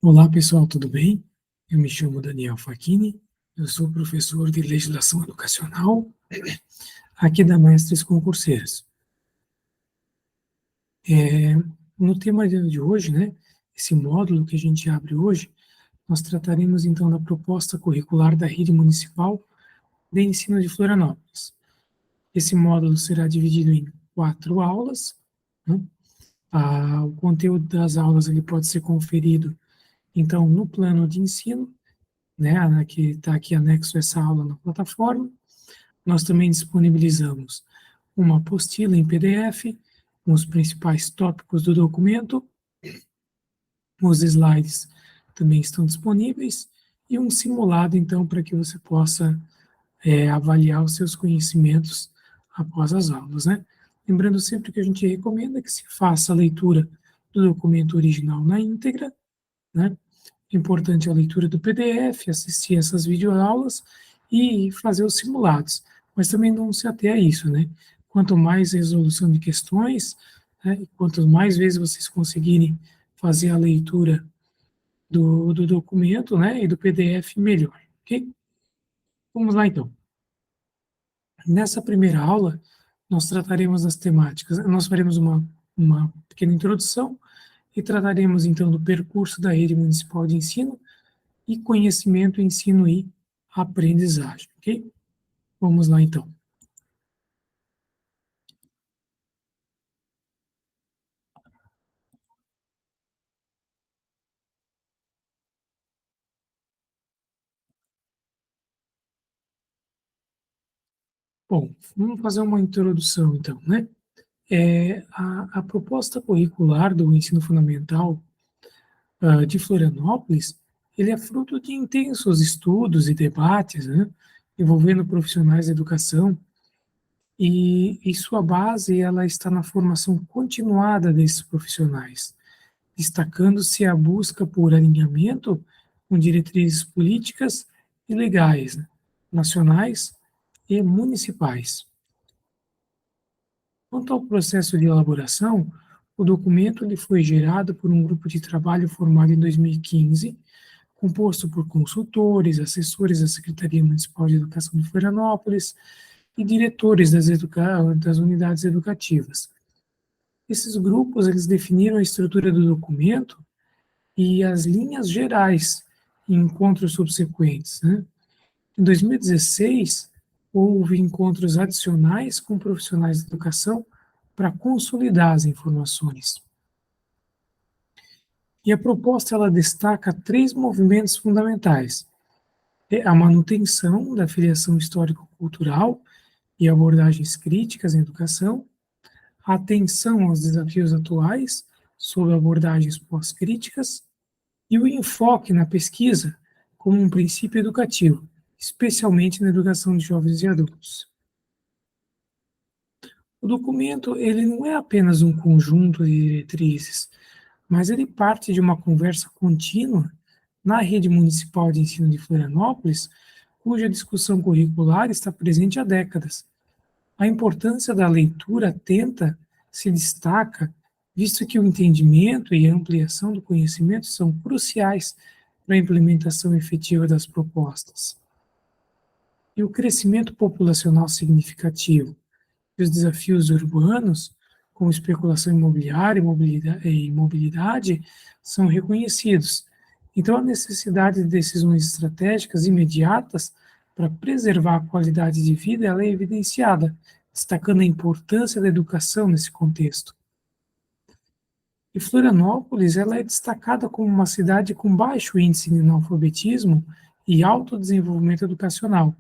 Olá pessoal, tudo bem? Eu me chamo Daniel Facchini, eu sou professor de Legislação Educacional aqui da Mestres Concurseiros. No tema de hoje, né, esse módulo que a gente abre hoje, nós trataremos então da proposta curricular da Rede Municipal de Ensino de Florianópolis. Esse módulo será dividido em 4 aulas, né? O conteúdo das aulas ele pode ser conferido então no plano de ensino, né, que está aqui anexo essa aula na plataforma. Nós também disponibilizamos uma apostila em PDF, com os principais tópicos do documento, os slides também estão disponíveis, e um simulado, então, para que você possa avaliar os seus conhecimentos após as aulas, né? Lembrando sempre que a gente recomenda que se faça a leitura do documento original na íntegra, né? Importante a leitura do PDF, assistir essas videoaulas e fazer os simulados. Mas também não se ater a isso, né? Quanto mais resolução de questões, né, e quanto mais vezes vocês conseguirem fazer a leitura do documento, né, e do PDF, melhor, ok? Vamos lá, então. Nessa primeira aula, nós trataremos das temáticas. Nós faremos uma pequena introdução e trataremos, então, do percurso da Rede Municipal de Ensino e conhecimento, ensino e aprendizagem, ok? Vamos lá, então. Bom, vamos fazer uma introdução, então, né? A proposta curricular do ensino fundamental de Florianópolis, ele é fruto de intensos estudos e debates, né? Envolvendo profissionais da educação, e sua base ela está na formação continuada desses profissionais, destacando-se a busca por alinhamento com diretrizes políticas e legais, né, nacionais e municipais. Quanto ao processo de elaboração, o documento ele foi gerado por um grupo de trabalho formado em 2015, composto por consultores, assessores da Secretaria Municipal de Educação de Florianópolis e diretores das unidades educativas. Esses grupos eles definiram a estrutura do documento e as linhas gerais em encontros subsequentes, né? Em 2016, houve encontros adicionais com profissionais de educação para consolidar as informações. E a proposta ela destaca 3 movimentos fundamentais: a manutenção da filiação histórico-cultural e abordagens críticas em educação, a atenção aos desafios atuais sob abordagens pós-críticas e o enfoque na pesquisa como um princípio educativo, especialmente na educação de jovens e adultos. O documento ele não é apenas um conjunto de diretrizes, mas ele parte de uma conversa contínua na rede municipal de ensino de Florianópolis, cuja discussão curricular está presente há décadas. A importância da leitura atenta se destaca, visto que o entendimento e a ampliação do conhecimento são cruciais para a implementação efetiva das propostas. E o crescimento populacional significativo e os desafios urbanos, como especulação imobiliária e mobilidade, são reconhecidos. Então, a necessidade de decisões estratégicas imediatas para preservar a qualidade de vida ela é evidenciada, destacando a importância da educação nesse contexto. E Florianópolis ela é destacada como uma cidade com baixo índice de analfabetismo e alto desenvolvimento educacional.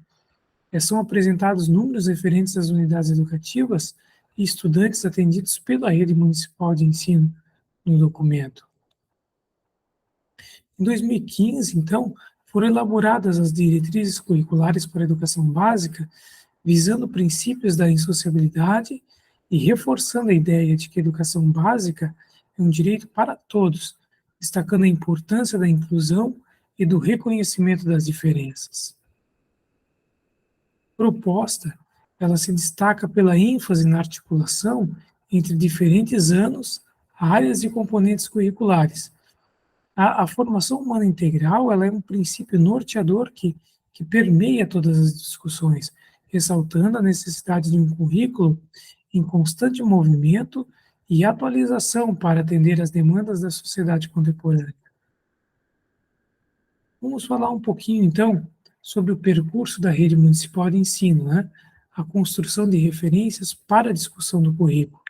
São apresentados números referentes às unidades educativas e estudantes atendidos pela rede municipal de ensino no documento. Em 2015, então, foram elaboradas as diretrizes curriculares para a educação básica, visando princípios da insociabilidade e reforçando a ideia de que a educação básica é um direito para todos, destacando a importância da inclusão e do reconhecimento das diferenças. Proposta, ela se destaca pela ênfase na articulação entre diferentes anos, áreas e componentes curriculares, A formação humana integral, ela é um princípio norteador que permeia todas as discussões, ressaltando a necessidade de um currículo em constante movimento e atualização para atender às demandas da sociedade contemporânea. Vamos falar um pouquinho, então, sobre o percurso da rede municipal de ensino, né? A construção de referências para a discussão do currículo.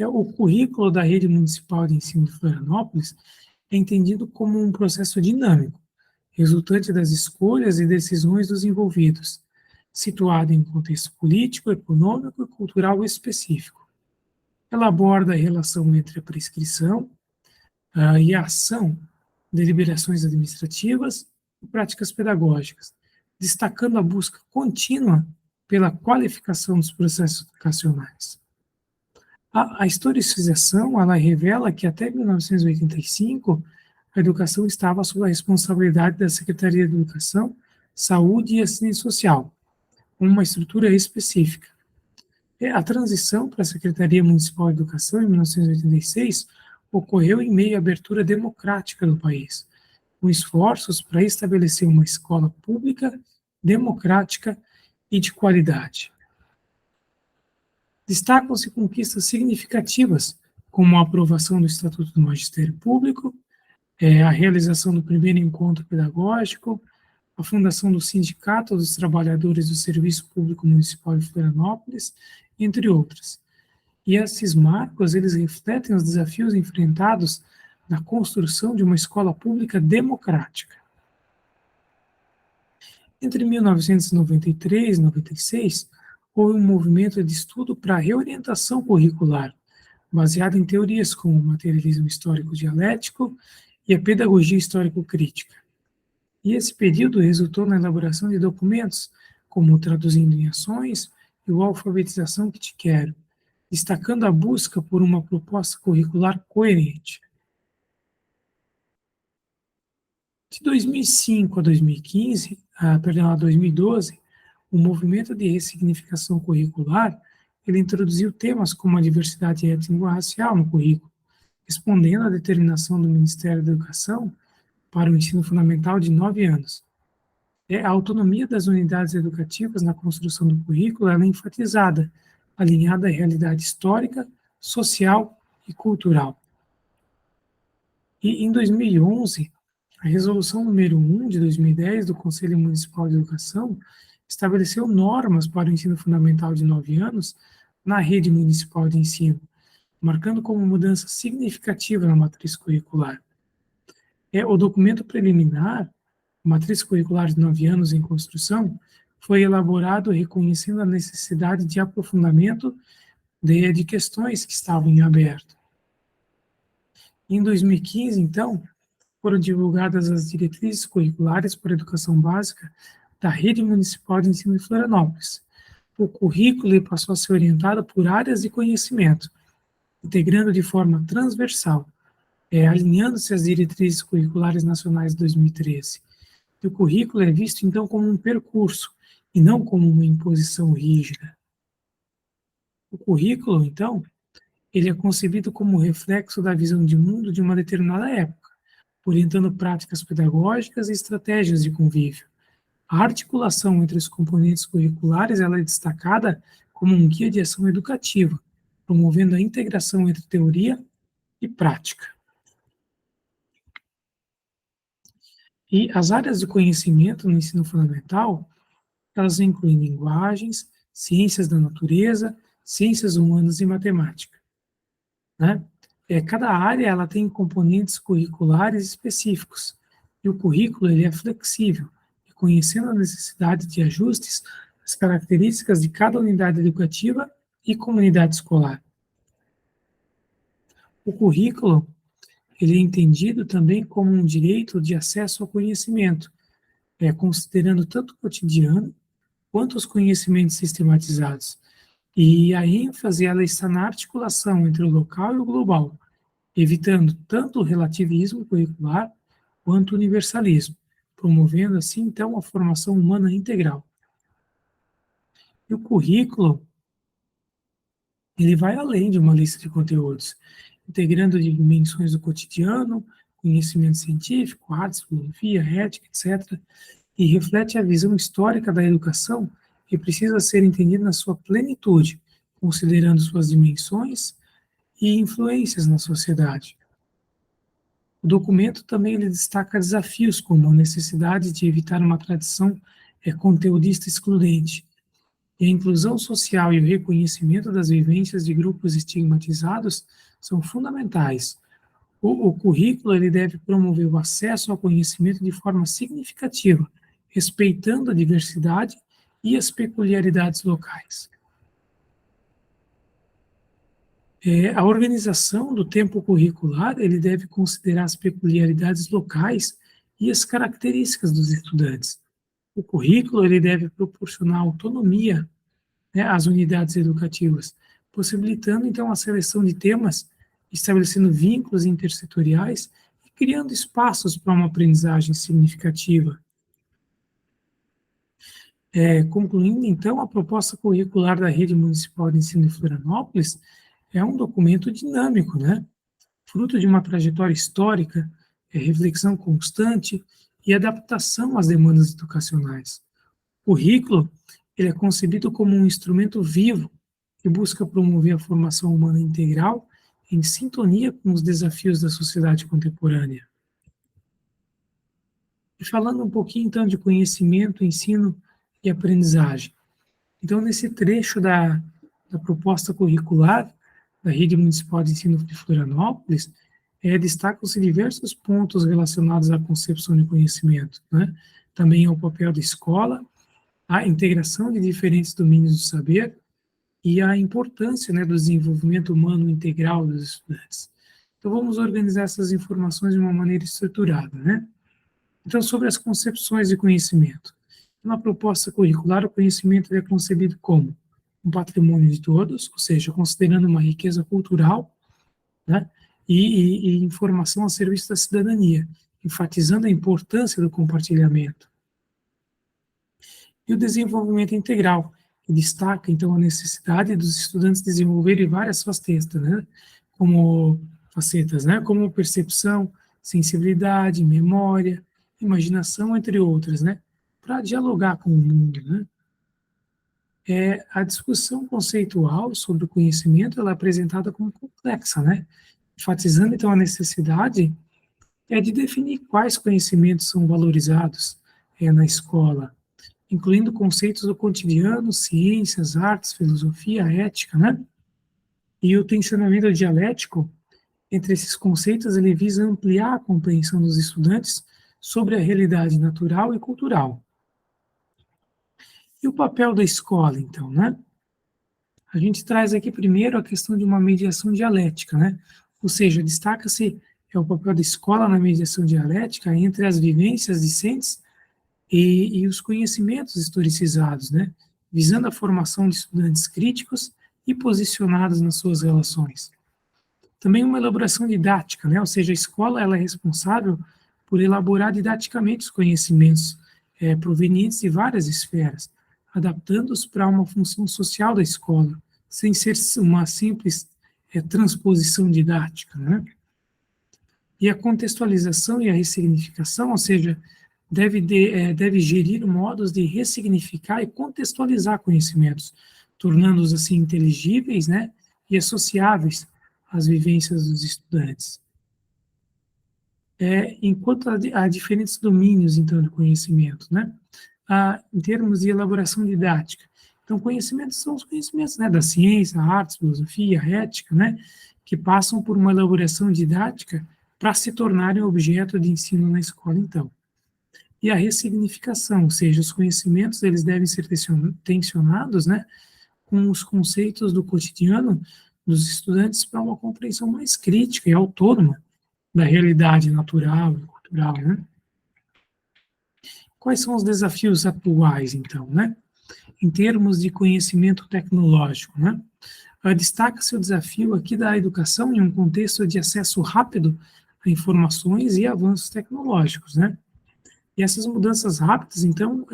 O currículo da rede municipal de ensino de Florianópolis é entendido como um processo dinâmico, resultante das escolhas e decisões dos envolvidos, situado em contexto político, econômico e cultural específico. Ela aborda a relação entre a prescrição e a ação, deliberações administrativas e práticas pedagógicas, destacando a busca contínua pela qualificação dos processos educacionais. A historicização, ela revela que até 1985, a educação estava sob a responsabilidade da Secretaria de Educação, Saúde e Assistência Social, com uma estrutura específica. A transição para a Secretaria Municipal de Educação, em 1986, ocorreu em meio à abertura democrática do país, com esforços para estabelecer uma escola pública, democrática e de qualidade. Destacam-se conquistas significativas, como a aprovação do Estatuto do Magistério Público, a realização do primeiro encontro pedagógico, a fundação do Sindicato dos Trabalhadores do Serviço Público Municipal de Florianópolis, entre outras. E esses marcos, eles refletem os desafios enfrentados na construção de uma escola pública democrática. Entre 1993 e 96, houve um movimento de estudo para a reorientação curricular, baseado em teorias como o materialismo histórico dialético e a pedagogia histórico-crítica. E esse período resultou na elaboração de documentos, como o Traduzindo em Ações e o Alfabetização que Te Quero, destacando a busca por uma proposta curricular coerente. De 2005 a 2015, a 2012, o movimento de ressignificação curricular, ele introduziu temas como a diversidade étnico-racial no currículo, respondendo à determinação do Ministério da Educação para o ensino fundamental de 9 anos. A autonomia das unidades educativas na construção do currículo é enfatizada, alinhada à realidade histórica, social e cultural. E em 2011, a resolução número 1 de 2010 do Conselho Municipal de Educação estabeleceu normas para o ensino fundamental de 9 anos na rede municipal de ensino, marcando como mudança significativa na matriz curricular. O documento preliminar, Matriz Curricular de 9 anos em construção, foi elaborado reconhecendo a necessidade de aprofundamento de questões que estavam em aberto. Em 2015, então, foram divulgadas as diretrizes curriculares para a educação básica da Rede Municipal de Ensino de Florianópolis. O currículo passou a ser orientado por áreas de conhecimento, integrando de forma transversal, alinhando-se às diretrizes curriculares nacionais de 2013. E o currículo é visto, então, como um percurso, e não como uma imposição rígida. O currículo, então, ele é concebido como reflexo da visão de mundo de uma determinada época, orientando práticas pedagógicas e estratégias de convívio. A articulação entre os componentes curriculares ela é destacada como um guia de ação educativa, promovendo a integração entre teoria e prática. E as áreas de conhecimento no ensino fundamental, elas incluem linguagens, ciências da natureza, ciências humanas e matemática, né? Cada área ela tem componentes curriculares específicos, e o currículo ele é flexível, reconhecendo a necessidade de ajustes às características de cada unidade educativa e comunidade escolar. O currículo ele é entendido também como um direito de acesso ao conhecimento, considerando tanto o cotidiano quanto os conhecimentos sistematizados. E a ênfase ela está na articulação entre o local e o global, evitando tanto o relativismo curricular quanto o universalismo, promovendo assim então a formação humana integral. E o currículo ele vai além de uma lista de conteúdos. integrando dimensões do cotidiano, conhecimento científico, artes, filosofia, ética, etc., e reflete a visão histórica da educação que precisa ser entendida na sua plenitude, considerando suas dimensões e influências na sociedade. O documento também ele destaca desafios como a necessidade de evitar uma tradição conteudista excludente, e a inclusão social e o reconhecimento das vivências de grupos estigmatizados são fundamentais. O currículo ele deve promover o acesso ao conhecimento de forma significativa, respeitando a diversidade e as peculiaridades locais. A organização do tempo curricular ele deve considerar as peculiaridades locais e as características dos estudantes. O currículo ele deve proporcionar autonomia, né, às unidades educativas, possibilitando então a seleção de temas, estabelecendo vínculos intersetoriais e criando espaços para uma aprendizagem significativa. Concluindo, então, a proposta curricular da Rede Municipal de Ensino de Florianópolis é um documento dinâmico, né? Fruto de uma trajetória histórica, reflexão constante e adaptação às demandas educacionais. O currículo ele é concebido como um instrumento vivo que busca promover a formação humana integral em sintonia com os desafios da sociedade contemporânea. E falando um pouquinho, então, de conhecimento, ensino e aprendizagem. Então, nesse trecho da proposta curricular da Rede Municipal de Ensino de Florianópolis, destacam-se diversos pontos relacionados à concepção de conhecimento, né? Também ao papel da escola, a integração de diferentes domínios do saber e a importância, né, do desenvolvimento humano integral dos estudantes. Então, vamos organizar essas informações de uma maneira estruturada, né? Então, sobre as concepções de conhecimento. Na proposta curricular, o conhecimento é concebido como um patrimônio de todos, ou seja, considerando uma riqueza cultural, né, e informação a serviço da cidadania, enfatizando a importância do compartilhamento. E o desenvolvimento integral, que destaca, então, a necessidade dos estudantes desenvolverem várias facetas, né, como percepção, sensibilidade, memória, imaginação, entre outras, né, para dialogar com o mundo, né. A discussão conceitual sobre o conhecimento ela é apresentada como complexa, né, enfatizando, então, a necessidade de definir quais conhecimentos são valorizados na escola, incluindo conceitos do cotidiano, ciências, artes, filosofia, ética, né? E o tensionamento dialético entre esses conceitos ele visa ampliar a compreensão dos estudantes sobre a realidade natural e cultural. E o papel da escola, então, né? A gente traz aqui primeiro a questão de uma mediação dialética, né? Ou seja, destaca-se o papel da escola na mediação dialética entre as vivências discentes e os conhecimentos historicizados, né? Visando a formação de estudantes críticos e posicionados nas suas relações. Também uma elaboração didática, né? Ou seja, a escola ela é responsável por elaborar didaticamente os conhecimentos provenientes de várias esferas, adaptando-os para uma função social da escola, sem ser uma simples transposição didática, né? E a contextualização e a ressignificação, ou seja, deve gerir modos de ressignificar e contextualizar conhecimentos, tornando-os assim inteligíveis, né, e associáveis às vivências dos estudantes. Enquanto há diferentes domínios, então, do conhecimento, né, em termos de elaboração didática. Então, conhecimentos são os conhecimentos, né, da ciência, artes, filosofia, ética, né, que passam por uma elaboração didática para se tornarem objeto de ensino na escola, então. E a ressignificação, ou seja, os conhecimentos eles devem ser tensionados, né, com os conceitos do cotidiano dos estudantes para uma compreensão mais crítica e autônoma da realidade natural e cultural, né? Quais são os desafios atuais, então, né? Em termos de conhecimento tecnológico, né? Destaca-se o desafio aqui da educação em um contexto de acesso rápido a informações e avanços tecnológicos, né? E essas mudanças rápidas, então,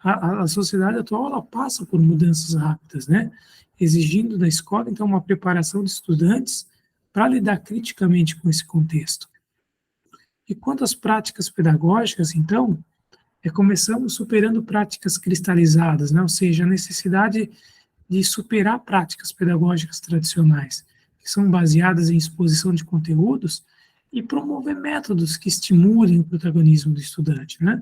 a sociedade atual ela passa por mudanças rápidas, né? Exigindo da escola, então, uma preparação de estudantes para lidar criticamente com esse contexto. E quanto às práticas pedagógicas, então, começamos superando práticas cristalizadas, né? Ou seja, a necessidade de superar práticas pedagógicas tradicionais, que são baseadas em exposição de conteúdos, e promover métodos que estimulem o protagonismo do estudante, né?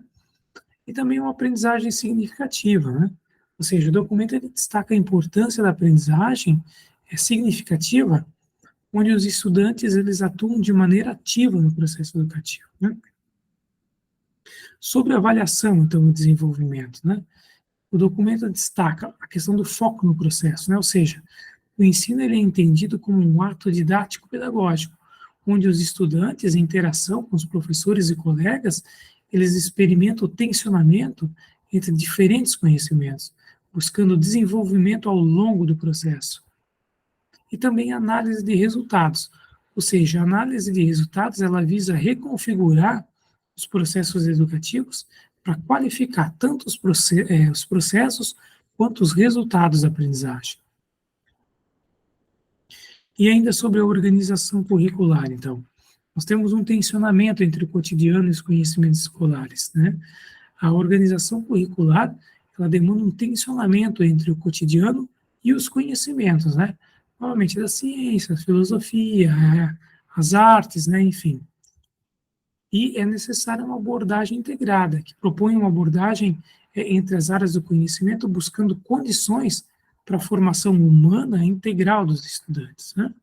E também uma aprendizagem significativa, né? Ou seja, o documento ele destaca a importância da aprendizagem significativa, onde os estudantes eles atuam de maneira ativa no processo educativo, né? Sobre a avaliação, então, do desenvolvimento, né? O documento destaca a questão do foco no processo, né? Ou seja, o ensino ele é entendido como um ato didático-pedagógico, onde os estudantes, em interação com os professores e colegas, eles experimentam o tensionamento entre diferentes conhecimentos, buscando desenvolvimento ao longo do processo. E também a análise de resultados, ou seja, a análise de resultados ela visa reconfigurar os processos educativos para qualificar tanto os processos quanto os resultados da aprendizagem. E ainda sobre a organização curricular, então, nós temos um tensionamento entre o cotidiano e os conhecimentos escolares, né? A organização curricular, ela demanda um tensionamento entre o cotidiano e os conhecimentos, né? Normalmente da ciência, filosofia, as artes, né? Enfim. E é necessária uma abordagem integrada, que propõe uma abordagem entre as áreas do conhecimento, buscando condições para a formação humana integral dos estudantes, né?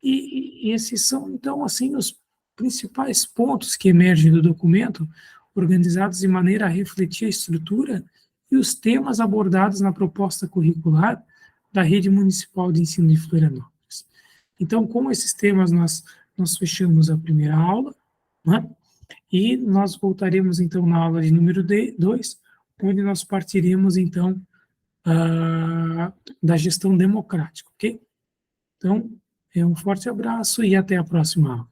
E esses são, então, assim, os principais pontos que emergem do documento, organizados de maneira a refletir a estrutura e os temas abordados na proposta curricular da Rede Municipal de Ensino de Florianópolis. Então, com esses temas, nós fechamos a primeira aula, né? E nós voltaremos, então, na aula de número 2, onde nós partiremos, então, da gestão democrática, ok? Então, um forte abraço e até a próxima aula.